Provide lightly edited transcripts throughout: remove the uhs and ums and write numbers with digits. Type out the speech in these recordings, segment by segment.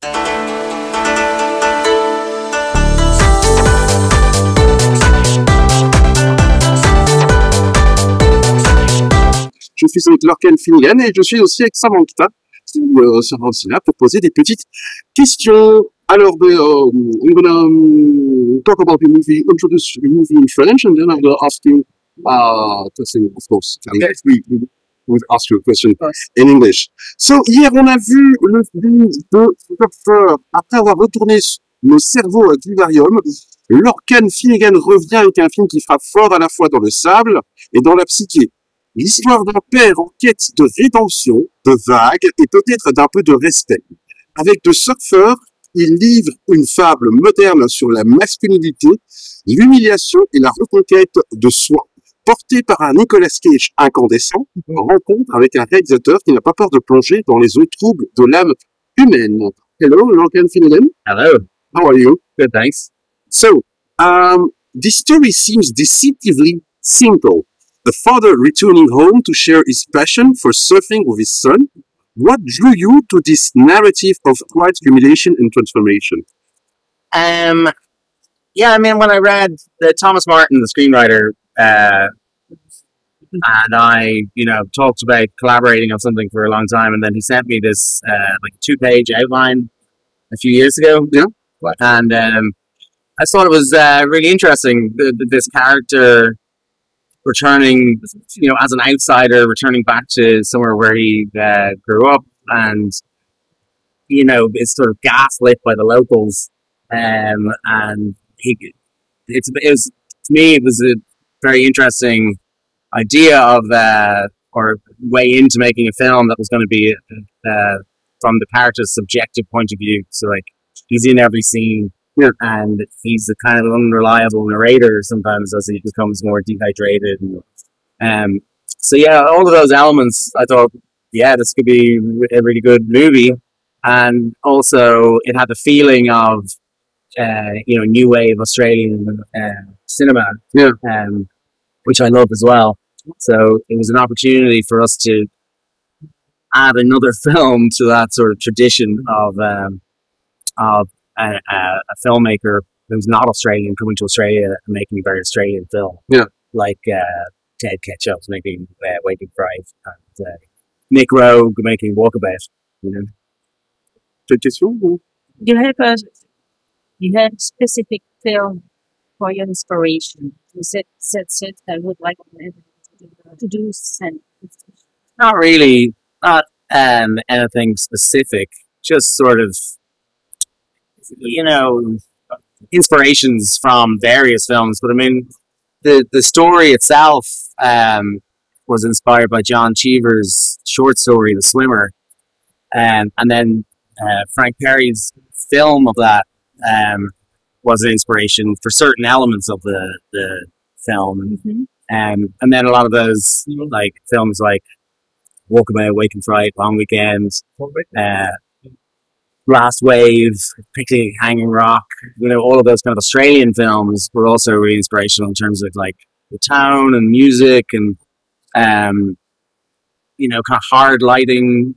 Je suis avec Lorcan Finnegan et je suis aussi avec Samantha Saturday pour poser des petites questions. Alors, I'm gonna talk about the movie, introduce the movie in French, and then I'm gonna ask you question, of course. Okay. We would ask you a question in English. So, hier, on a vu le film de Bifff. Après avoir retourné nos cerveaux à vivarium, Lorcan Finnegan revient avec un film qui frappe fort à la fois dans le sable et dans la psyché. L'histoire d'un père en quête de rédemption, de vagues et peut-être d'un peu de respect. Avec deux surfeurs, il livre une fable moderne sur la masculinité, l'humiliation et la reconquête de soi. Porté par un Nicolas Cage incandescent, rencontre avec un réalisateur qui n'a pas peur de plonger dans les eaux troubles de l'âme humaine. Hello, Lorcan Finnegan. Hello. How are you? Good, thanks. So, the story seems deceptively simple. The father returning home to share his passion for surfing with his son. What drew you to this narrative of quiet humiliation and transformation? Yeah, I mean, when I read the Thomas Martin, the screenwriter, and I, talked about collaborating on something for a long time, and then he sent me this like 2-page outline a few years ago. Yeah. And I thought it was really interesting. This character returning, as an outsider, returning back to somewhere where he grew up, and is sort of gaslit by the locals, and to me it was a very interesting idea of or way into making a film that was going to be from the character's subjective point of view. So like he's in every scene. Yeah. And he's a kind of unreliable narrator sometimes as he becomes more dehydrated. And so yeah, all of those elements, I thought, yeah, this could be a really good movie. And also, it had the feeling of new wave Australian cinema, yeah, which I love as well. So it was an opportunity for us to add another film to that sort of tradition of a filmmaker who's not Australian coming to Australia and making a very Australian film. Yeah. Like Ted Ketchup's making Waiting for Ice, and Nick Rogue making Walkabout. You have a specific film for your inspiration. You said I would like to do something. Not really, not anything specific. Just sort of, inspirations from various films. But I mean, the story itself was inspired by John Cheever's short story, The Swimmer, and then Frank Perry's film of that was an inspiration for certain elements of the film. Mm-hmm. And then a lot of those like films like Walkabout, Waking Fright, Long Weekend, Last Wave, Picnic at Hanging Rock, all of those kind of Australian films were also really inspirational in terms of like the tone and music and kind of hard lighting,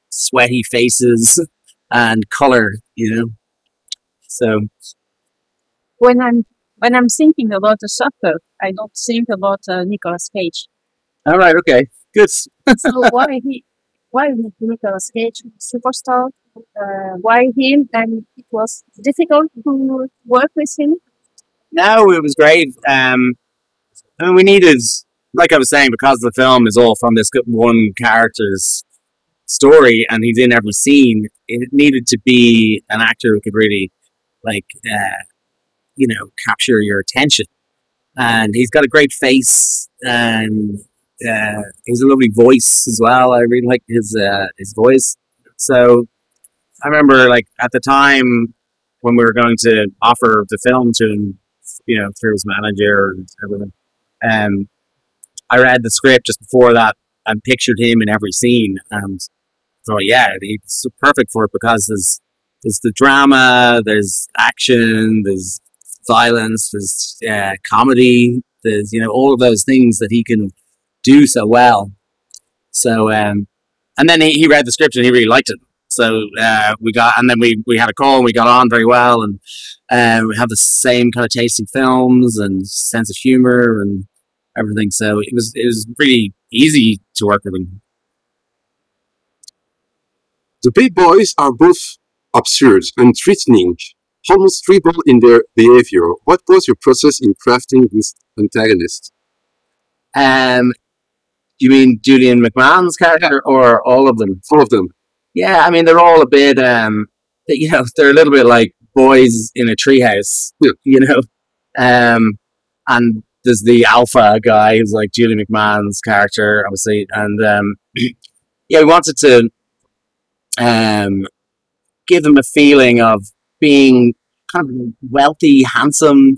sweaty faces and color, So when I'm thinking about a soccer, I don't think about Nicolas Cage. All right, okay, good. So why Nicolas Cage superstar? Why him? And it was difficult to work with him. No, it was great. We needed, like I was saying, because the film is all from this one character's story, and he's in every scene. It needed to be an actor who could really, capture your attention. And he's got a great face, and he's a lovely voice as well. I really like his voice. So I remember, at the time when we were going to offer the film to him, through his manager and everything, I read the script just before that and pictured him in every scene, and thought, yeah, he's perfect for it because there's the drama, there's action, there's violence, there's comedy, there's all of those things that he can do so well. So and then he read the script and he really liked it, So we had a call and we got on very well, and we have the same kind of taste in films and sense of humor and everything. So it was pretty easy to work with him. The big boys are both absurd and threatening, almost tribal in their behavior. What was your process in crafting this antagonist? You mean Julian McMahon's character or all of them? All of them. Yeah, I mean, they're all a bit, you know, they're a little bit like boys in a treehouse, you know. And there's the alpha guy who's like Julian McMahon's character, obviously. And yeah, we wanted to give them a feeling of being kind of wealthy, handsome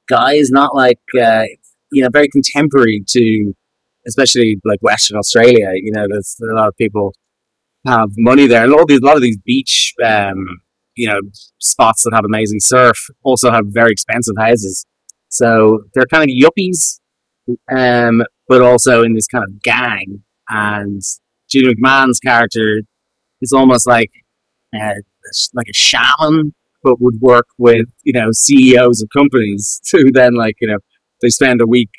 guys, not like, you know, very contemporary to, especially like Western Australia. You know, there's a lot of people have money there, and a lot of these beach, you know, spots that have amazing surf also have very expensive houses. So they're kind of yuppies, but also in this kind of gang. And Julian McMahon's character is almost like a shaman, but would work with, you know, CEOs of companies who then, like, you know, they spend a week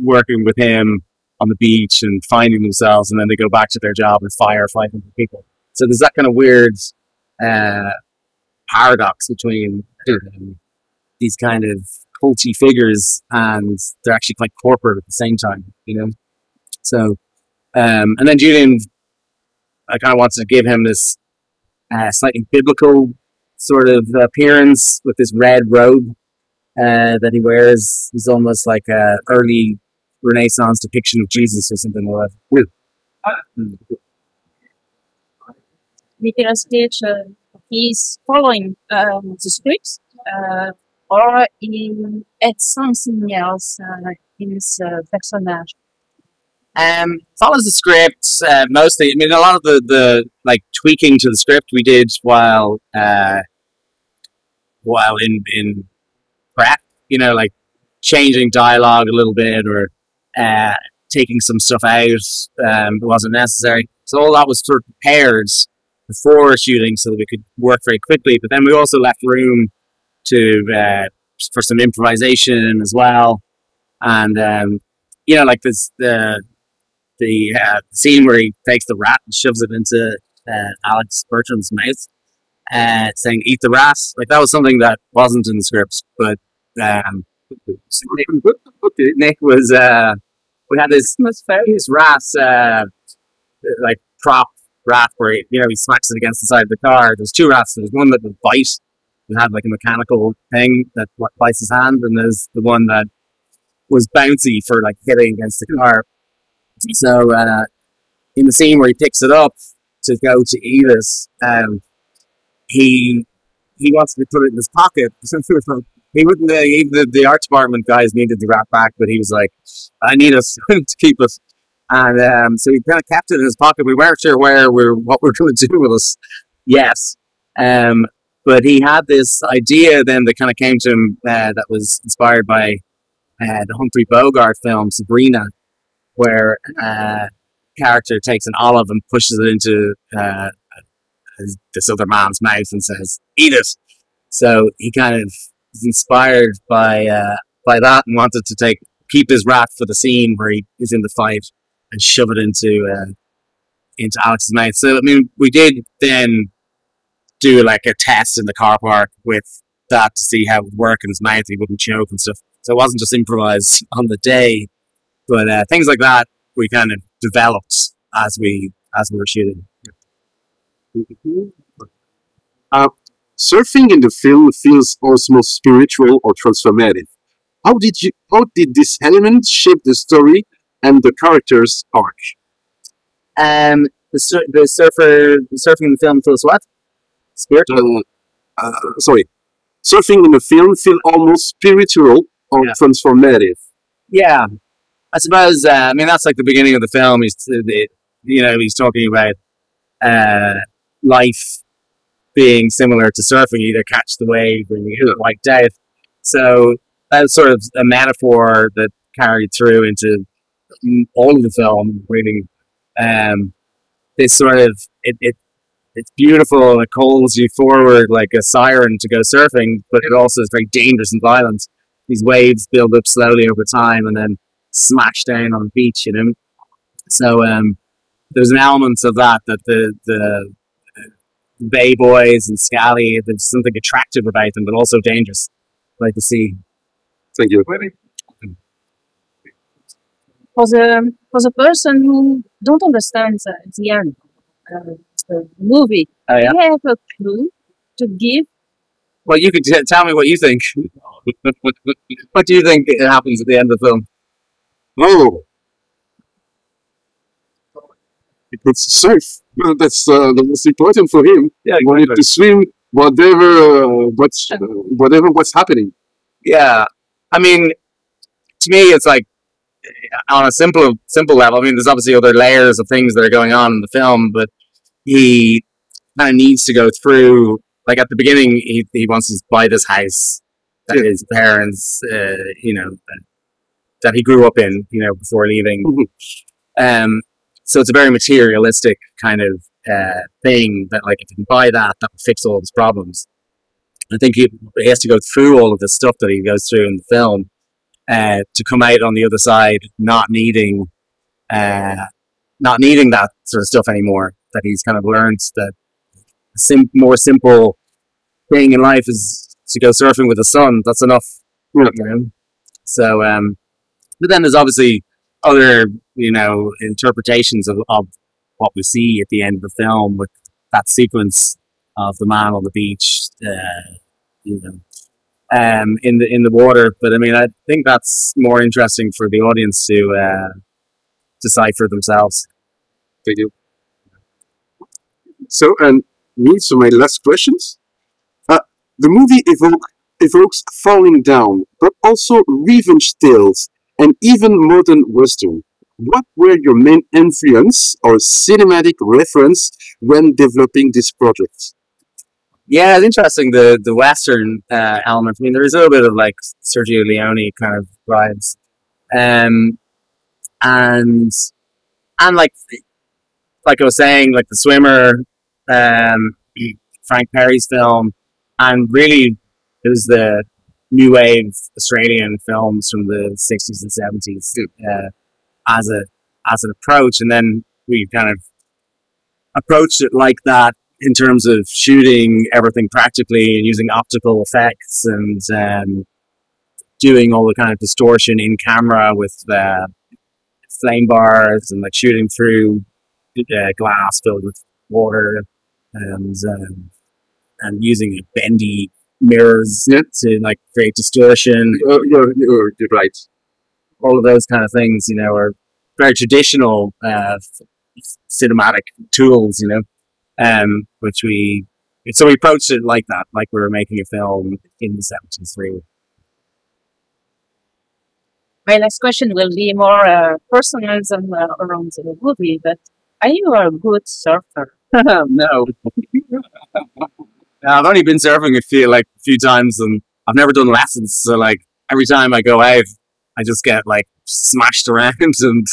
working with him on the beach and finding themselves, and then they go back to their job and fire 500 people. So there's that kind of weird paradox between these kind of culty figures, and they're actually quite corporate at the same time, you know. So, and then Julian, I kind of wanted to give him this slightly biblical sort of appearance with this red robe that he wears. He's almost like a early Renaissance depiction of Jesus or something like that. Nicolas Cage, he's following the scripts, or he adds something else in his personage. Follows the script mostly. I mean, a lot of the like tweaking to the script we did while in prep. You know, like changing dialogue a little bit, or taking some stuff out that wasn't necessary. So all that was sort of prepared before shooting so that we could work very quickly. But then we also left room to for some improvisation as well. And you know, like this the scene where he takes the rat and shoves it into Alex Bertram's mouth, saying "eat the rat." Like, that was something that wasn't in the script, but Nick was we had this rat like prop rat where he smacks it against the side of the car. There's two rats. There's one that would bite and had like a mechanical thing that bites his hand, and there's the one that was bouncy for like hitting against the car. So in the scene where he picks it up to go to eat it, he wants to put it in his pocket. He wouldn't. The art department guys needed the rat back, but he was like, "I need us to keep it." And so he kind of kept it in his pocket. We weren't sure what we're going to do with us yet. But he had this idea then that kind of came to him that was inspired by the Humphrey Bogart film Sabrina, where a character takes an olive and pushes it into this other man's mouth and says, "Eat it." So he kind of was inspired by that and wanted to keep his rat for the scene where he is in the fight and shove it into Alex's mouth. So I mean, we did then do like a test in the car park with that to see how it would work in his mouth. He wouldn't choke and stuff. So it wasn't just improvised on the day, but things like that we kind of developed as we were shooting. Surfing in the film feels almost spiritual or transformative. How did this element shape the story and the character's arc? The surfing in the film feels what? Spiritual? Sorry. Surfing in the film feels almost spiritual or transformative. Yeah. I suppose, I mean, that's like the beginning of the film. He's talking about life being similar to surfing. You either catch the wave or you get wiped out. So that's sort of a metaphor that carried through into all of the film, really. This sort of, it it's beautiful and it calls you forward like a siren to go surfing, but it also is very dangerous and violent. These waves build up slowly over time and then smash down on the beach, you know. So there's an element of that the Bay Boys and Scally, there's something attractive about them, but also dangerous, like the sea. Thank you. For the person who don't understand the end, the movie, Oh, yeah? do you have a clue to give? Well, you could tell me what you think. What do you think happens at the end of the film? Oh, it's safe. Well, that's the most important for him. Yeah, He wanted to swim whatever what's happening. Yeah, I mean, to me, it's like on a simple level. I mean, there's obviously other layers of things that are going on in the film, but he kind of needs to go through. Like at the beginning, he wants to buy this house that his parents, you know, that he grew up in, you know, before leaving. So it's a very materialistic kind of thing that, like, if he can buy that, that will fix all of his problems. I think he has to go through all of the stuff that he goes through in the film to come out on the other side, not needing that sort of stuff anymore. That he's kind of learned that more simple thing in life is to go surfing with the sun. That's enough. You know? So, but then there's obviously other, you know, interpretations of what we see at the end of the film with that sequence of the man on the beach, you know, in the water. But I mean, I think that's more interesting for the audience to decipher themselves. Thank you. So, so my last questions. The movie evokes falling down, but also revenge tales and even modern western. What were your main influence or cinematic reference when developing this project? Yeah, it's interesting, the western element. I mean, there is a little bit of like Sergio Leone kind of vibes, and like I was saying, like The Swimmer, Frank Perry's film, and really there's the new wave Australian films from the 60s and 70s as an approach, and then we kind of approached it like that in terms of shooting everything practically and using optical effects and doing all the kind of distortion in camera with flame bars and like shooting through glass filled with water and using bendy mirrors to like create distortion. You're right. All of those kind of things, you know, are very traditional cinematic tools, you know, which we approached it like that, like we were making a film in the 70s, really. My last question will be more personal than around the movie, but are you a good surfer? No. I've only been surfing a few times, and I've never done lessons. So like every time I go out, I just get like smashed around and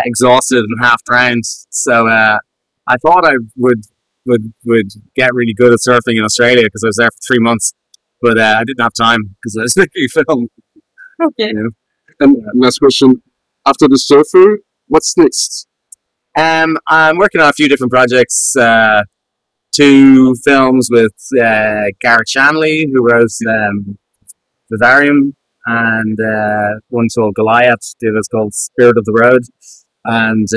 exhausted and half drowned. So I thought I would get really good at surfing in Australia because I was there for 3 months, but I didn't have time because I was making a film. Okay. You know? And last question: after the surfer, what's next? I'm working on a few different projects. 2 films with Garrett Shanley, who wrote Vivarium, and one called Goliath. The other's called Spirit of the Road. And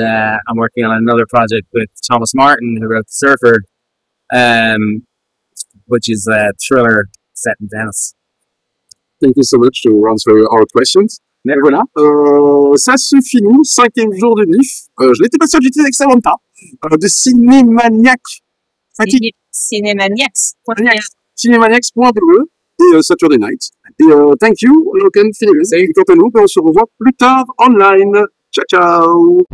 I'm working on another project with Thomas Martin, who wrote The Surfer, which is a thriller set in Venice. Thank you so much to answer our questions. Mais voilà, ça se finit, 5e jour de Bifff. Je n'étais pas sûr, j'étais avec Samantha, de Cinémaniac. Cinémaniacs.be et Saturday Night. Et thank you, Lorcan Finnegan. Et quant à nous, on se revoit plus tard online. Ciao, ciao.